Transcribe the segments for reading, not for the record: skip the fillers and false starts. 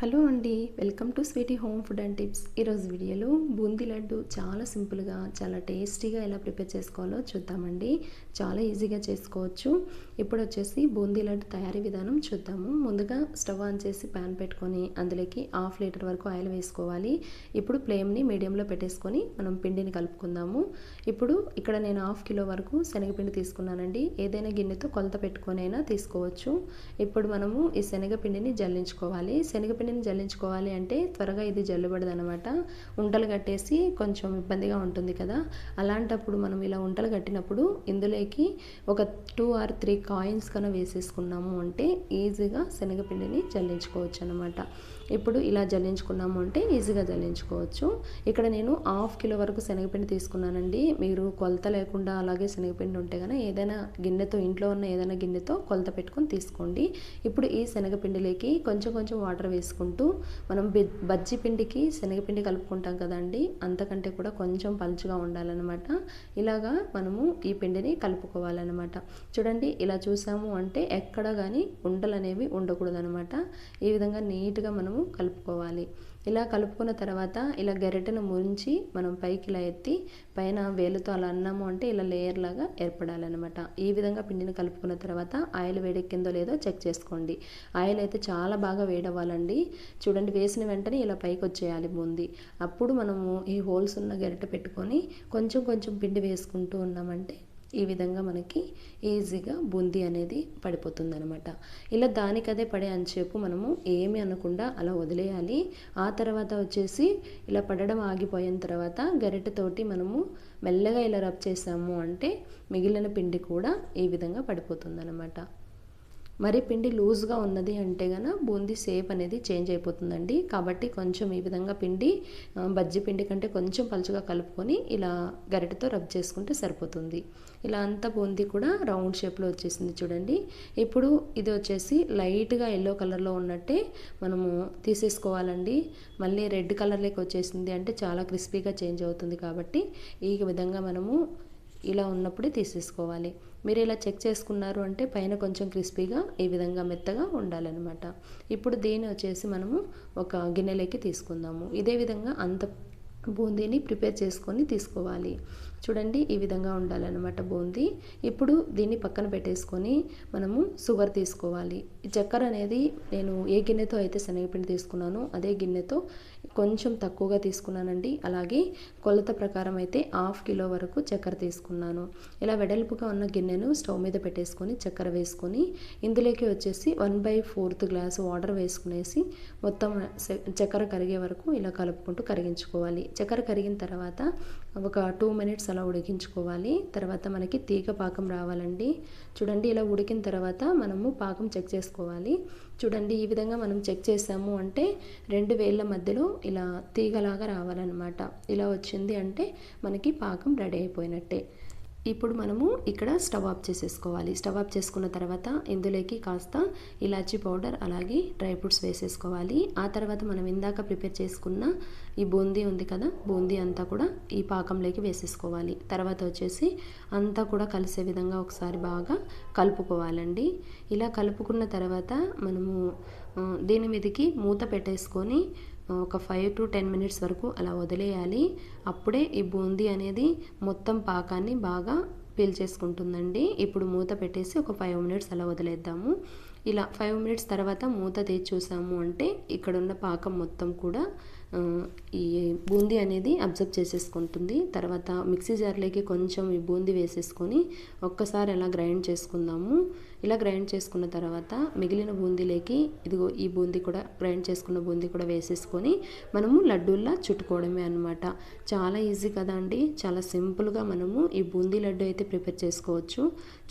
Hello అండి, welcome to Sweety home food and tips. ఈరోజు వీడియోలో బూందీ లడ్డు చాలా సింపుల్గా చాలా టేస్టీగా ఎలా ప్రిపేర్ చేసుకోవాలో చూద్దామండి. చాలా ఈజీగా చేసుకోవచ్చు. ఇప్పుడు వచ్చేసి బూందీ లడ్డు తయారీ విధానం చూద్దాము. ముందుగా స్టవ్ ఆన్ చేసి ప్యాన్ పెట్టుకొని అందులోకి 1/2 లీటర్ వరకు ఆయిల్ వేసుకోవాలి. ఇప్పుడు ఫ్లేమ్ని మీడియంలో పెట్టేసుకొని మనం పిండిని కలుపుకుందాము. ఇప్పుడు ఇక్కడ నేను 1/2 కిలో వరకు శనగపిండి తీసుకున్నానండి. ఏదైనా గిన్నెతో కొలత పెట్టుకొని అయినా తీసుకోవచ్చు. ఇప్పుడు మనము ఈ శనగపిండిని జల్లించుకోవాలి. శనగపిండిని జల్లించుకోవాలి అంటే త్వరగా ఇది జల్లుబడదనమాట. ఉంటలు కట్టేసి కొంచెం ఇబ్బందిగా ఉంటుంది కదా. అలాంటప్పుడు మనం ఇలా ఉంటలు కట్టినప్పుడు ఇందులోకి ఒక 2 or 3 కాయిన్స్ కన్నా వేసేసుకున్నాము అంటే ఈజీగా శనగపిండిని జల్లించుకోవచ్చు అనమాట. ఇప్పుడు ఇలా జల్లించుకున్నాము అంటే ఈజీగా జల్లించుకోవచ్చు. ఇక్కడ నేను 1/2 కిలో వరకు శనగపిండి తీసుకున్నానండి. మీరు కొలత లేకుండా అలాగే శనగపిండి ఉంటే కనుక ఏదైనా గిన్నెతో, ఇంట్లో ఉన్న ఏదైనా గిన్నెతో కొలత పెట్టుకొని తీసుకోండి. ఇప్పుడు ఈ శనగపిండిలోకి కొంచెం కొంచెం వాటర్ వేసుకుంటూ మనం బజ్జీ పిండికి శనగపిండి కలుపుకుంటాం కదండి, అంతకంటే కూడా కొంచెం పలుచగా ఉండాలన్నమాట. ఇలాగా మనము ఈ పిండిని కలుపుకోవాలన్నమాట. చూడండి, ఇలా చూసాము అంటే ఎక్కడ కానీ ఉండలు అనేవి ఉండకూడదు అనమాట. ఈ విధంగా నీట్గా మనము కలుపుకోవాలి. ఇలా కలుపుకున్న తర్వాత ఇలా గరిటెను ముంచి మనం పైకి ఇలా ఎత్తి పైన వేలుతో అలా అన్నాము అంటే ఇలా లేయర్ లాగా ఏర్పడాలన్నమాట. ఈ విధంగా పిండిని కలుపుకున్న తర్వాత ఆయిల్ వేడెక్కిందో లేదో చెక్ చేసుకోండి. ఆయిల్ అయితే చాలా బాగా వేడవ్వాలండి. చూడండి, వేసిన వెంటనే ఇలా పైకి వచ్చేయాలి బూందీ. అప్పుడు మనము ఈ హోల్స్ ఉన్న గరిటె పెట్టుకొని కొంచెం కొంచెం పిండి వేసుకుంటూ ఉన్నామంటే ఈ విధంగా మనకి ఈజీగా బూందీ అనేది పడిపోతుంది అనమాట. ఇలా దానికదే పడే అంచేపు మనము ఏమి అనకుండా అలా వదిలేయాలి. ఆ తర్వాత వచ్చేసి ఇలా పడడం ఆగిపోయిన తర్వాత గరిటెతోటి మనము మెల్లగా ఇలా రబ్ చేసాము అంటే మిగిలిన పిండి కూడా ఈ విధంగా పడిపోతుంది అనమాట. మరి పిండి లూజ్గా ఉన్నది అంటే కనుక బూందీ షేప్ అనేది చేంజ్ అయిపోతుందండి. కాబట్టి కొంచెం ఈ విధంగా పిండి బజ్జీ పిండి కంటే కొంచెం పలుచగా కలుపుకొని ఇలా గరిటెతో రబ్ చేసుకుంటే సరిపోతుంది. ఇలా అంతా బూందీ కూడా రౌండ్ షేప్లో వచ్చేసింది చూడండి. ఇప్పుడు ఇది వచ్చేసి లైట్గా ఎల్లో కలర్లో ఉన్నట్టే మనము తీసేసుకోవాలండి. మళ్ళీ రెడ్ కలర్లోకి వచ్చేసింది అంటే చాలా క్రిస్పీగా చేంజ్ అవుతుంది. కాబట్టి ఈ విధంగా మనము ఇలా ఉన్నప్పుడే తీసేసుకోవాలి. మీరు ఇలా చెక్ చేసుకున్నారు అంటే పైన కొంచెం క్రిస్పీగా ఈ విధంగా మెత్తగా ఉండాలన్నమాట. ఇప్పుడు దీన్ని వచ్చేసి మనము ఒక గిన్నెలోకి తీసుకుందాము. ఇదే విధంగా అంత బూందీని ప్రిపేర్ చేసుకొని తీసుకోవాలి. చూడండి, ఈ విధంగా ఉండాలన్నమాట బూందీ. ఇప్పుడు దీన్ని పక్కన పెట్టేసుకొని మనము షుగర్ తీసుకోవాలి. ఈ చక్కెర అనేది నేను ఏ గిన్నెతో అయితే శనగపిండి తీసుకున్నానో అదే గిన్నెతో కొంచెం తక్కువగా తీసుకున్నానండి. అలాగే కొలత ప్రకారం అయితే 1/2 కిలో వరకు చక్కెర తీసుకున్నాను. ఇలా వెడల్పుగా ఉన్న గిన్నెను స్టవ్ మీద పెట్టేసుకొని చక్కెర వేసుకొని ఇందులోకి వచ్చేసి 1/4 గ్లాసు వాటర్ వేసుకునేసి మొత్తం చక్కెర కరిగే వరకు ఇలా కలుపుకుంటూ కరిగించుకోవాలి. చక్కెర కరిగిన తర్వాత ఒక 2 minutes అలా ఉడికించుకోవాలి. తర్వాత మనకి తీగ పాకం రావాలండి. చూడండి, ఇలా ఉడికిన తర్వాత మనము పాకం చెక్ చేసుకోవాలి. చూడండి, ఈ విధంగా మనం చెక్ చేసాము అంటే 2 వేళ్ళ మధ్యలో ఇలా తీగలాగా రావాలన్నమాట. ఇలా వచ్చింది అంటే మనకి పాకం రెడీ అయిపోయినట్టే. ఇప్పుడు మనము ఇక్కడ స్టవ్ ఆఫ్ చేసేసుకోవాలి. స్టవ్ ఆఫ్ చేసుకున్న తర్వాత ఇందులోకి కాస్త ఇలాచీ పౌడర్ అలాగే డ్రై ఫ్రూట్స్ వేసేసుకోవాలి. ఆ తర్వాత మనం ఇందాక ప్రిపేర్ చేసుకున్న ఈ బూందీ ఉంది కదా, బూందీ అంతా కూడా ఈ పాకంలోకి వేసేసుకోవాలి. తర్వాత వచ్చేసి అంతా కూడా కలిసే విధంగా ఒకసారి బాగా కలుపుకోవాలండి. ఇలా కలుపుకున్న తర్వాత మనము దీని మీదకి మూత పెట్టేసుకొని ఒక 5 to 10 minutes వరకు అలా వదిలేయాలి. అప్పుడే ఈ బూందీ అనేది మొత్తం పాకాన్ని బాగా పీల్చేసుకుంటుందండి. ఇప్పుడు మూత పెట్టేసి ఒక 5 minutes అలా వదిలేద్దాము. ఇలా 5 minutes తర్వాత మూత తీసి చూసాము అంటే ఇక్కడున్న పాకం మొత్తం కూడా ఈ బూందీ అనేది అబ్జర్వ్ చేసేసుకుంటుంది. తర్వాత మిక్సీ జార్లోకి కొంచెం ఈ బూందీ వేసేసుకొని ఒక్కసారి అలా గ్రైండ్ చేసుకుందాము. ఇలా గ్రైండ్ చేసుకున్న తర్వాత మిగిలిన బూందీలోకి ఇదిగో ఈ బూందీ కూడా గ్రైండ్ చేసుకున్న బూందీ కూడా వేసేసుకొని మనము లడ్డూల్లా చుట్టుకోవడమే అనమాట. చాలా ఈజీ కదా అండి. చాలా సింపుల్గా మనము ఈ బూందీ లడ్డు అయితే ప్రిపేర్ చేసుకోవచ్చు.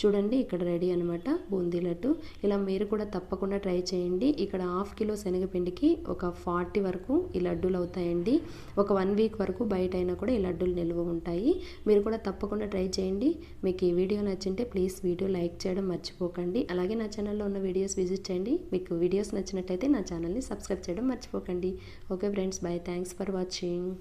చూడండి, ఇక్కడ రెడీ అనమాట బూందీ లడ్డు. ఇలా మీరు కూడా తప్పకుండా ట్రై చేయండి. ఇక్కడ 1/2 కిలో శనగపిండికి ఒక 40 వరకు ఈ లడ్డూలు అవుతాయండి. ఒక 1 week వరకు బయట అయినా కూడా ఈ లడ్డూలు నిల్వ ఉంటాయి. మీరు కూడా తప్పకుండా ట్రై చేయండి. మీకు ఈ వీడియో నచ్చింటే ప్లీజ్ వీడియో లైక్ చేయడం మర్చిపోకండి. అలాగే నా ఛానల్లో ఉన్న వీడియోస్ విజిట్ చేయండి. మీకు వీడియోస్ నచ్చినట్టయితే నా ఛానల్ని సబ్స్క్రైబ్ చేయడం మర్చిపోకండి. Okay friends, by. Thanks for watching.